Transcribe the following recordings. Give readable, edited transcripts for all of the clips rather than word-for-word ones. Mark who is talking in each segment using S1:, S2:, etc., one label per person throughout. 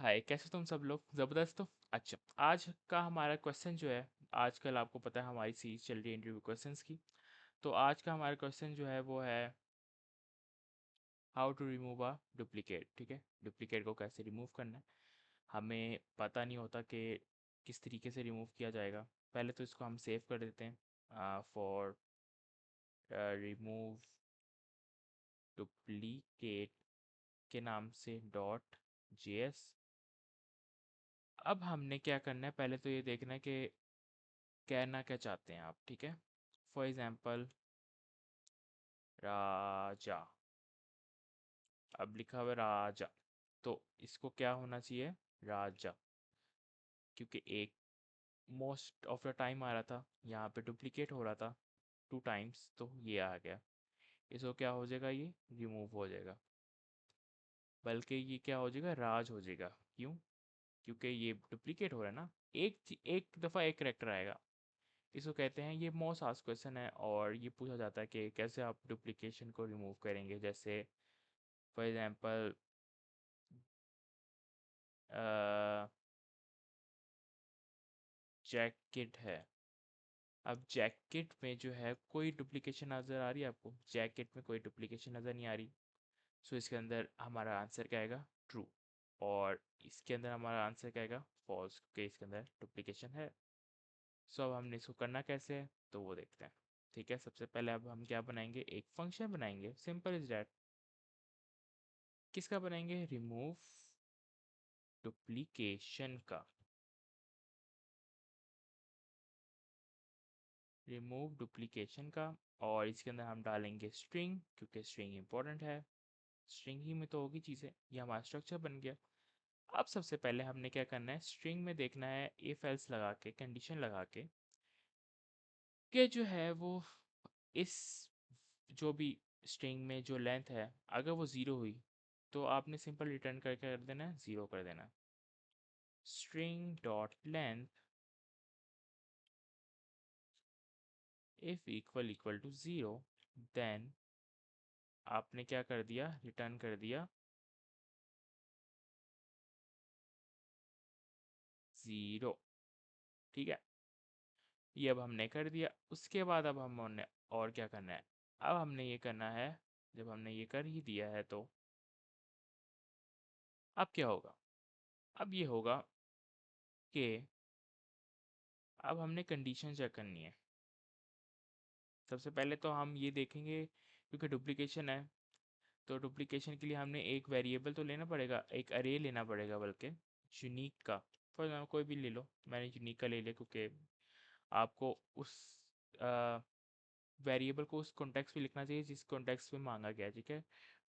S1: हाय, कैसे तुम सब लोग? ज़बरदस्त हो? अच्छा, आज का हमारा क्वेश्चन जो है, आजकल आपको पता है हमारी सीरीज चल रही है इंटरव्यू क्वेश्चंस की। तो आज का हमारा क्वेश्चन जो है वो है how to remove a duplicate. ठीक है, डुप्लीकेट को कैसे रिमूव करना है। हमें पता नहीं होता कि किस तरीके से रिमूव किया जाएगा। पहले तो इसको हम सेव कर देते हैं फॉर रिमूव डुप्लीकेट के नाम से .js। अब हमने क्या करना है, पहले तो ये देखना है कि कहना क्या चाहते हैं आप। ठीक है, फॉर एग्जाम्पल राजा। अब लिखा हुआ है राजा, तो इसको क्या होना चाहिए? राजा। क्योंकि एक मोस्ट ऑफ द टाइम आ रहा था, यहाँ पे डुप्लीकेट हो रहा था 2 टाइम्स, तो ये आ गया। इसको क्या हो जाएगा? ये रिमूव हो जाएगा, बल्कि ये क्या हो जाएगा? राज हो जाएगा। क्यों? क्योंकि ये डुप्लीकेट हो रहा है ना। एक दफ़ा एक करेक्टर आएगा। इसको कहते हैं, ये मोस्ट आस्क्ड क्वेश्चन है और ये पूछा जाता है कि कैसे आप डुप्लीकेशन को रिमूव करेंगे। जैसे फॉर एग्जांपल जैकेट है। अब जैकेट में जो है कोई डुप्लीकेशन नज़र आ रही है आपको? जैकेट में कोई डुप्लीकेशन नज़र नहीं आ रही। सो इसके अंदर हमारा आंसर क्या आएगा? ट्रू। और इसके अंदर हमारा आंसर क्या आएगा? फॉल्स, क्योंकि इसके अंदर डुप्लीकेशन है। सो अब हमने इसको करना कैसे है तो वो देखते हैं। ठीक है, सबसे पहले अब हम क्या बनाएंगे? एक फंक्शन बनाएंगे, सिंपल इज डैट। किसका बनाएंगे? रिमूव डुप्लीकेशन का। रिमूव डुप्लीकेशन का। और इसके अंदर हम डालेंगे स्ट्रिंग, क्योंकि स्ट्रिंग इंपॉर्टेंट है। स्ट्रिंग ही में तो होगी चीज़ें। ये हमारा स्ट्रक्चर बन गया। अब सबसे पहले हमने क्या करना है, स्ट्रिंग में देखना है इफ एल्स लगा के, कंडीशन लगा के, कि जो है वो इस जो भी स्ट्रिंग में जो लेंथ है, अगर वो ज़ीरो हुई तो आपने सिंपल रिटर्न करके कर देना है, ज़ीरो कर देना है। String dot length if equal to zero, then आपने क्या कर दिया? रिटर्न कर दिया ज़ीरो। ठीक है, ये अब हमने कर दिया। उसके बाद अब हमने और क्या करना है? अब हमने ये करना है, जब हमने ये कर ही दिया है तो अब क्या होगा? अब ये होगा कि अब हमने कंडीशन चेक करनी है। सबसे पहले तो हम ये देखेंगे, क्योंकि डुप्लीकेशन है तो डुप्लीकेशन के लिए हमने एक वेरिएबल तो लेना पड़ेगा, एक अरे लेना पड़ेगा, बल्कि यूनिक का। फॉर एग्जाम्पल कोई भी ले लो, मैंने यूनिक का ले लिया क्योंकि आपको उस वेरिएबल को उस कॉन्टेक्स्ट में लिखना चाहिए जिस कॉन्टेक्स्ट में मांगा गया है। ठीक है,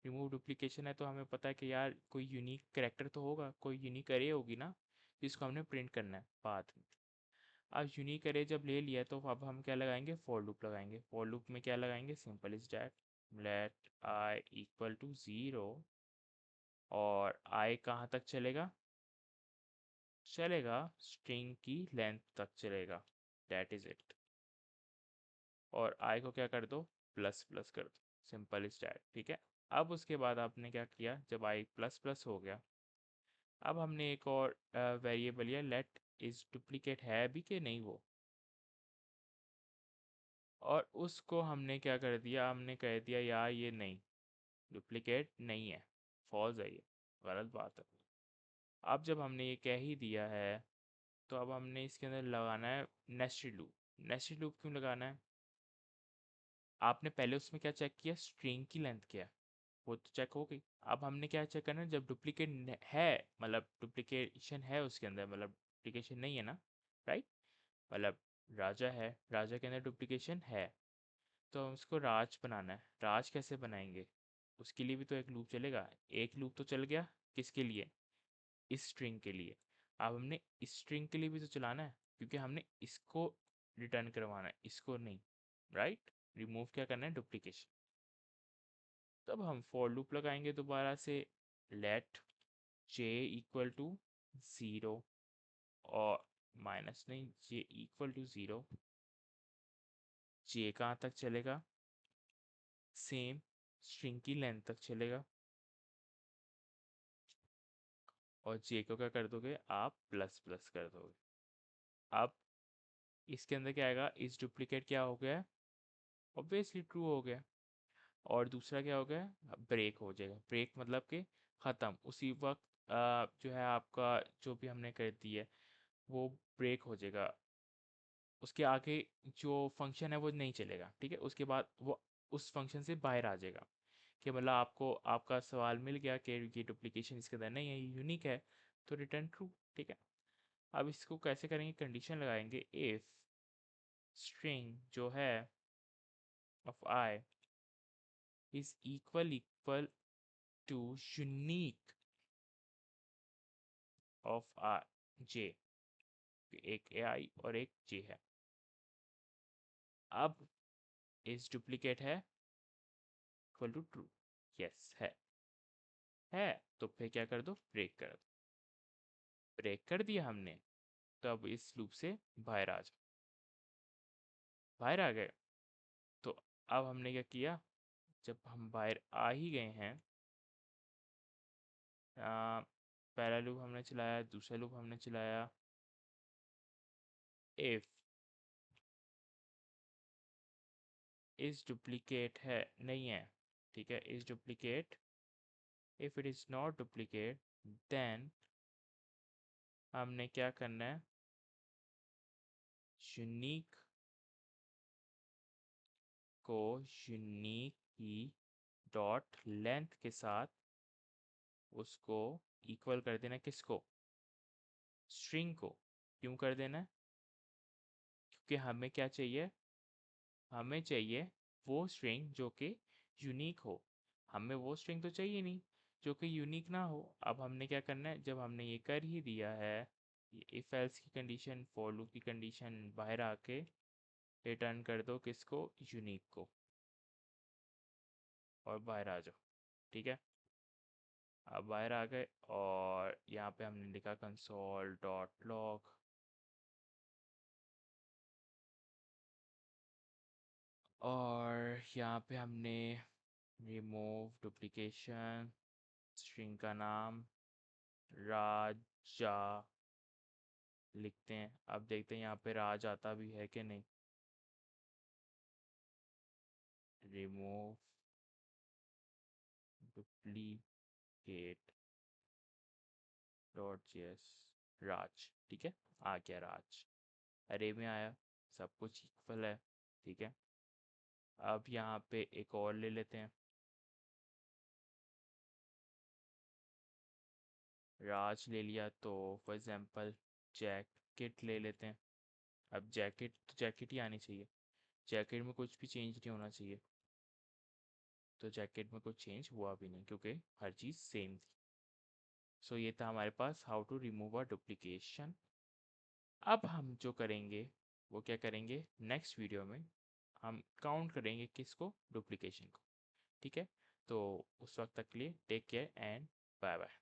S1: रिमूव डुप्लीकेशन है तो हमें पता है कि यार कोई यूनिक करेक्टर तो होगा, कोई यूनिक अरे होगी ना, जिसको हमने प्रिंट करना है बाद में। अब यूनिक अरे जब ले लिया तो अब हम क्या लगाएंगे? फॉर लूप लगाएंगे। फॉर लूप में क्या लगाएंगे? Simple is that let I equal to zero. और आई कहाँ तक चलेगा? चलेगा स्ट्रिंग की लेंथ तक चलेगा। That is it. और आई को क्या कर दो? प्लस प्लस कर दो। Simple is that. ठीक है, अब उसके बाद आपने क्या किया? जब आई प्लस प्लस हो गया, अब हमने एक और वेरिएबल लिया, लेट इज डुप्लीकेट है भी कि नहीं वो। और उसको हमने क्या कर दिया? हमने कह दिया यार ये नहीं, डुप्लीकेट नहीं है, फॉल्स है, ये गलत बात है। अब जब हमने ये कह ही दिया है तो अब हमने इसके अंदर लगाना है नेस्टेड लूप। नेस्टेड लूप क्यों लगाना है? आपने पहले उसमें क्या चेक किया? स्ट्रिंग की लेंथ क्या है, वो तो चेक हो गई। अब हमने क्या चेक करना है? जब डुप्लीकेट है, मतलब डुप्लीकेशन है उसके अंदर, मतलब डुप्लीकेशन नहीं है ना, राइट? मतलब राजा है, राजा के अंदर डुप्लीकेशन है, तो हम उसको राज बनाना है। राज कैसे बनाएंगे? उसके लिए भी तो एक लूप चलेगा। एक लूप तो चल गया, किसके लिए? इस स्ट्रिंग के लिए। अब हमने इस स्ट्रिंग के लिए भी तो चलाना है, क्योंकि हमने इसको रिटर्न करवाना है, इसको नहीं, राइट? रिमूव क्या करना है? डुप्लीकेशन। तब हम फॉर लूप लगाएंगे दोबारा से, let J equal to zero. और माइनस नहीं, J equal to zero. J कहाँ तक चलेगा? सेम स्ट्रिंग की लेंथ तक चलेगा। और जे को क्या कर दोगे आप, प्लस प्लस कर दोगे। अब इसके अंदर क्या आएगा, इस डुप्लीकेट क्या हो गया, ऑब्वियसली ट्रू हो गया। और दूसरा क्या हो गया, ब्रेक हो जाएगा। ब्रेक मतलब कि ख़त्म, उसी वक्त जो है आपका जो भी हमने कर दी है वो ब्रेक हो जाएगा। उसके आगे जो फंक्शन है वो नहीं चलेगा, ठीक है। उसके बाद वो उस फंक्शन से बाहर आ जाएगा कि मतलब आपको आपका सवाल मिल गया कि ये डुप्लीकेशन इसके अंदर नहीं है, ये यूनिक है, तो रिटर्न ट्रू, ठीक है। अब इसको कैसे करेंगे, कंडीशन लगाएंगे, इफ स्ट्रिंग जो है of i is equal to unique of i j, एक ए आई और एक जे है। अब इस डुप्लीकेट है इक्वल टू ट्रू, यस है। तो फिर क्या कर दो, ब्रेक कर दो। ब्रेक कर दिया हमने, तो अब इस लूप से बाहर आ जाओ। बाहर आ गए, तो अब हमने क्या किया, जब हम बाहर आ ही गए हैं, पहला लूप हमने चलाया, दूसरा लूप हमने चलाया, इफ इस डुप्लीकेट है नहीं है, ठीक है, इस duplicate, if it is not duplicate then हमने क्या करना है, यूनिक को यूनिक की डॉट लेंथ के साथ उसको इक्वल कर देना, किसको, स्ट्रिंग को। क्यों कर देना है, क्योंकि हमें क्या चाहिए, हमें चाहिए वो स्ट्रिंग जो कि यूनिक हो। हमें वो स्ट्रिंग तो चाहिए नहीं जो कि यूनिक ना हो। अब हमने क्या करना है, जब हमने ये कर ही दिया है, इफ एल्स की कंडीशन, फॉर लूप की कंडीशन, बाहर आके रिटर्न कर दो किसको, यूनिक को, और बाहर आ जाओ, ठीक है। अब बाहर आ गए और यहाँ पे हमने लिखा कंसोल डॉट लॉग, और यहाँ पे हमने रिमूव डुप्लीकेशन, स्ट्रिंग का नाम राजा लिखते हैं। अब देखते हैं यहाँ पे राज आता भी है कि नहीं। रिमूव डुप्लीकेट डॉट जेएस राज, ठीक है, आ गया राज, अरे में आया, सब कुछ इक्वल है, ठीक है। अब यहाँ पे एक और ले लेते हैं, राज ले लिया, तो फॉर एग्जांपल जैकेट ले लेते हैं। अब जैकेट तो जैकेट ही आनी चाहिए, जैकेट में कुछ भी चेंज नहीं होना चाहिए, तो जैकेट में कुछ चेंज हुआ भी नहीं क्योंकि हर चीज़ सेम थी। सो ये था हमारे पास how to remove a duplication. अब हम जो करेंगे वो क्या करेंगे, नेक्स्ट वीडियो में हम काउंट करेंगे किसको, डुप्लीकेशन को, ठीक है। तो उस वक्त तक के लिए take care and bye bye.